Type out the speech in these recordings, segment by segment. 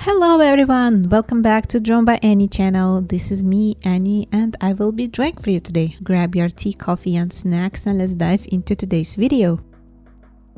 Hello everyone, welcome back to Drawn by Annie channel. This is me, Annie, and I will be drawing for you today. Grab your tea, coffee and snacks and let's dive into today's video.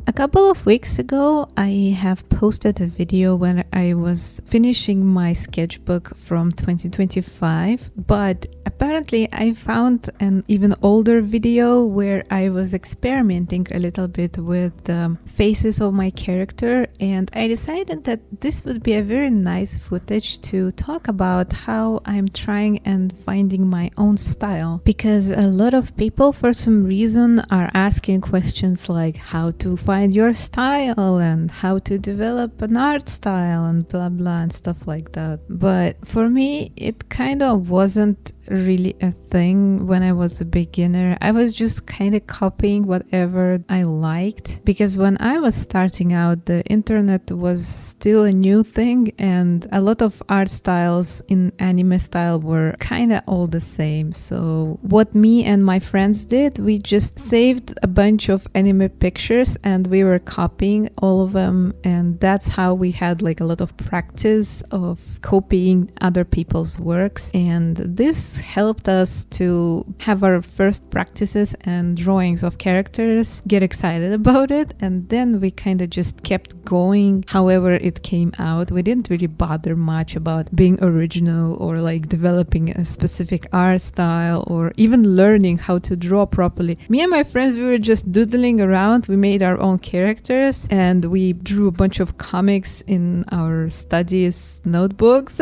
A couple of weeks ago, I have posted a video when I was finishing my sketchbook from 2025, but apparently I found an even older video where I was experimenting a little bit with the faces of my character, and I decided that this would be a very nice footage to talk about how I'm trying and finding my own style, because a lot of people for some reason are asking questions like how to find your style and how to develop an art style and blah blah and stuff like that. But for me, it kind of wasn't really a thing when I was a beginner. I was just kind of copying whatever I liked, because when I was starting out, the internet was still a new thing and a lot of art styles in anime style were kind of all the same. So what me and my friends did, we just saved a bunch of anime pictures and we were copying all of them, and that's how we had like a lot of practice of copying other people's works, and this helped us to have our first practices and drawings of characters, get excited about it, and then we kind of just kept going however it came out. We didn't really bother much about being original or like developing a specific art style or even learning how to draw properly. Me and my friends, we were just doodling around. We made our own characters and we drew a bunch of comics in our studies notebooks.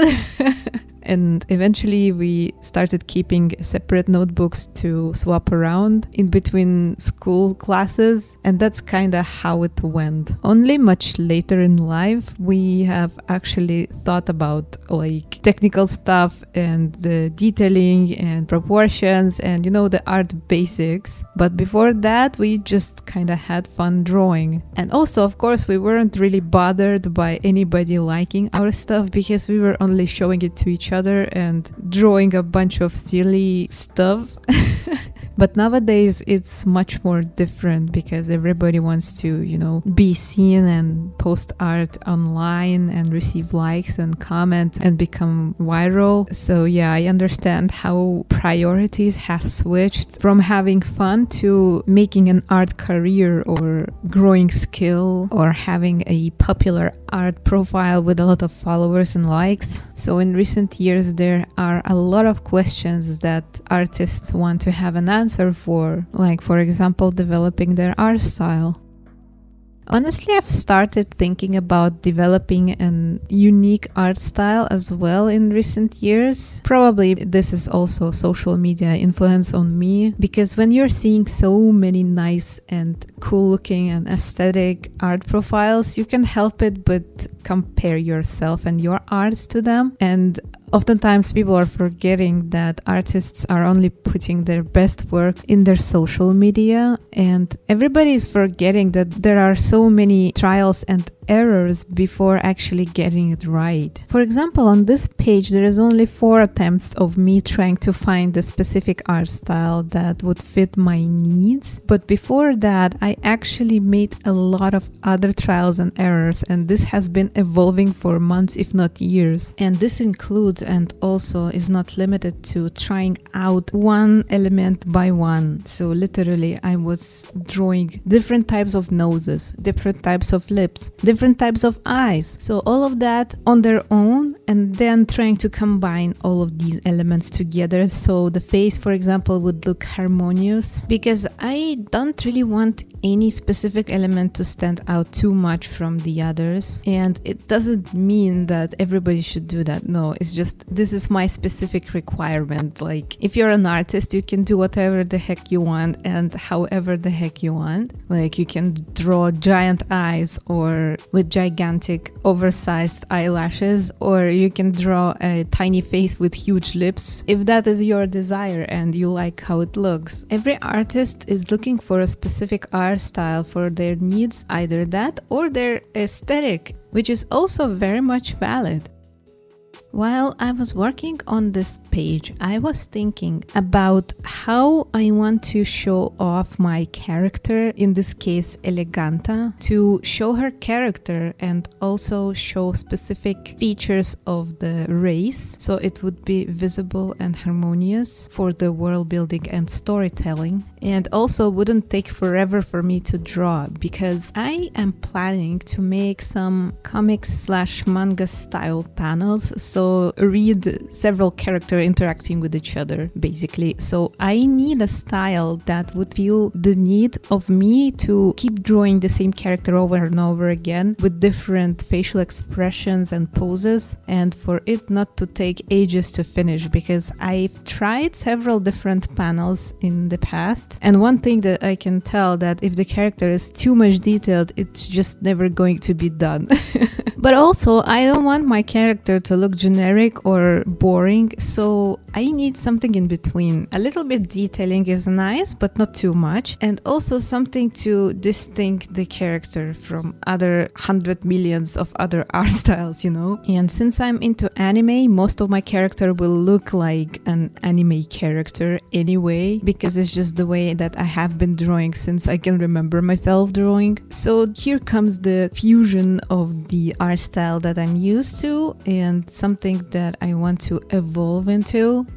And eventually we started keeping separate notebooks to swap around in between school classes, and that's kind of how it went. Only much later in life we have actually thought about like technical stuff and the detailing and proportions and the art basics, but before that we just kind of had fun drawing. And also, of course, we weren't really bothered by anybody liking our stuff because we were only showing it to each other and drawing a bunch of silly stuff. But nowadays it's much more different because everybody wants to, be seen and post art online and receive likes and comments and become viral. So yeah, I understand how priorities have switched from having fun to making an art career or growing skill or having a popular art profile with a lot of followers and likes. So in recent years, there are a lot of questions that artists want to have an answer for, like for example, developing their art style. Honestly, I've started thinking about developing a unique art style as well in recent years. Probably this is also social media influence on me, because when you're seeing so many nice and cool looking and aesthetic art profiles, you can help it but compare yourself and your arts to them. And oftentimes people are forgetting that artists are only putting their best work in their social media, and everybody is forgetting that there are so many trials and errors before actually getting it right. For example, on this page there is only 4 attempts of me trying to find the specific art style that would fit my needs, but before that I actually made a lot of other trials and errors, and this has been evolving for months if not years. And this includes and also is not limited to trying out one element by one. So literally I was drawing different types of noses, different types of lips, different types of eyes. So all of that on their own, and then trying to combine all of these elements together so the face, for example, would look harmonious, because I don't really want any specific element to stand out too much from the others. And it doesn't mean that everybody should do that. No, it's just this is my specific requirement. Like if you're an artist, you can do whatever the heck you want and however the heck you want. Like you can draw giant eyes or with gigantic oversized eyelashes, or you can draw a tiny face with huge lips if that is your desire and you like how it looks. Every artist is looking for a specific art style for their needs, either that or their aesthetic, which is also very much valid. While I was working on this page, I was thinking about how I want to show off my character, in this case Eleganta, to show her character and also show specific features of the race, so it would be visible and harmonious for the world building and storytelling, and also wouldn't take forever for me to draw, because I am planning to make some comics/manga style panels, so read several characters interacting with each other, basically. So I need a style that would feel the need of me to keep drawing the same character over and over again with different facial expressions and poses, and for it not to take ages to finish, because I've tried several different panels in the past, and one thing that I can tell that if the character is too much detailed, it's just never going to be done. But also, I don't want my character to look generic or boring, so I need something in between. A little bit detailing is nice, but not too much, and also something to distinct the character from other 100 millions of other art styles, you know? And since I'm into anime, most of my character will look like an anime character anyway, because it's just the way that I have been drawing since I can remember myself drawing. So here comes the fusion of the art style that I'm used to and something that I want to evolve into.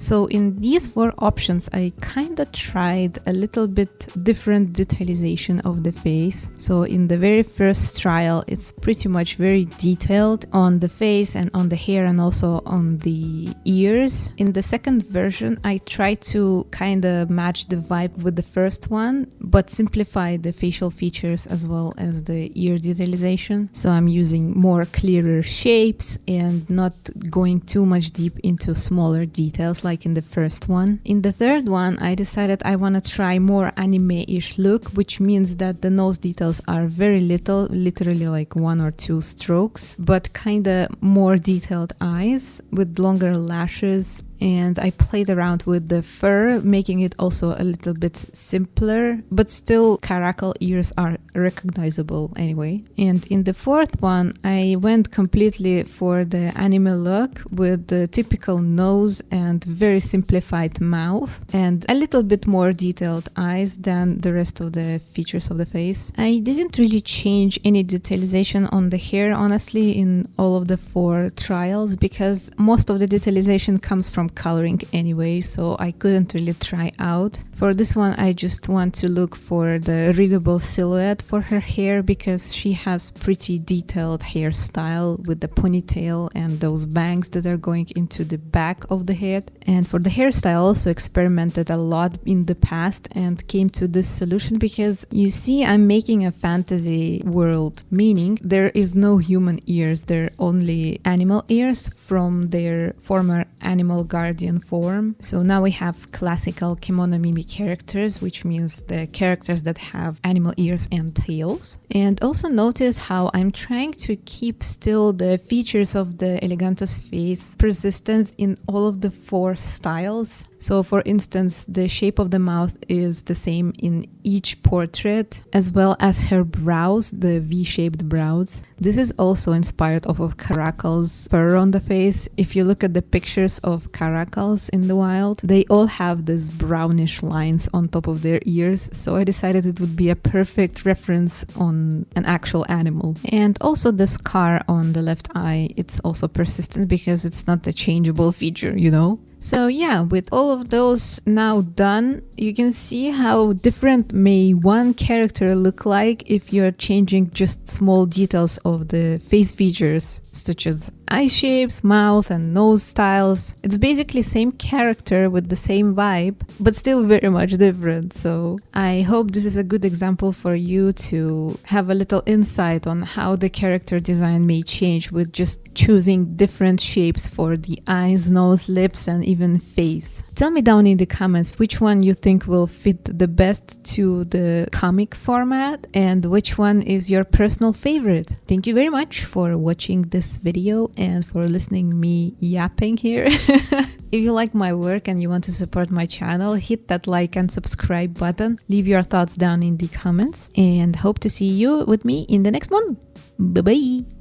So in these 4 options, I kind of tried a little bit different detailization of the face. So in the very first trial, it's pretty much very detailed on the face and on the hair and also on the ears. In the second version, I tried to kind of match the vibe with the first one, but simplify the facial features as well as the ear detailization. So I'm using more clearer shapes and not going too much deep into smaller details like in the first one. In the third one, I decided I want to try more anime-ish look, which means that the nose details are very little, literally like 1 or 2 strokes, but kind of more detailed eyes with longer lashes. And I played around with the fur, making it also a little bit simpler, but still caracal ears are recognizable anyway. And in the fourth one, I went completely for the anime look with the typical nose and very simplified mouth and a little bit more detailed eyes than the rest of the features of the face. I didn't really change any detailization on the hair, honestly, in all of the 4 trials, because most of the detailization comes from coloring anyway, so I couldn't really try out. For this one, I just want to look for the readable silhouette for her hair, because she has pretty detailed hairstyle with the ponytail and those bangs that are going into the back of the head. And for the hairstyle, I also experimented a lot in the past and came to this solution because you see, I'm making a fantasy world, meaning there is no human ears, they're only animal ears from their former animal guardian form. So now we have classical Kemono Mimi characters, which means the characters that have animal ears and tails. And also notice how I'm trying to keep still the features of the Eleganta's face persistent in all of the 4 styles. So for instance, the shape of the mouth is the same in each portrait, as well as her brows, the V-shaped brows. This is also inspired off of Caracal's fur on the face. If you look at the pictures of Caracals in the wild, they all have these brownish lines on top of their ears. So I decided it would be a perfect reference on an actual animal. And also the scar on the left eye, it's also persistent because it's not a changeable feature, you know? So yeah, with all of those now done, you can see how different may one character look like if you're changing just small details of the face features, such as eye shapes, mouth and nose styles. It's basically same character with the same vibe, but still very much different. So I hope this is a good example for you to have a little insight on how the character design may change with just choosing different shapes for the eyes, nose, lips, and even face. Tell me down in the comments which one you think will fit the best to the comic format and which one is your personal favorite. Thank you very much for watching this video and for listening me yapping here. If you like my work and you want to support my channel, hit that like and subscribe button. Leave your thoughts down in the comments and hope to see you with me in the next one. Bye bye.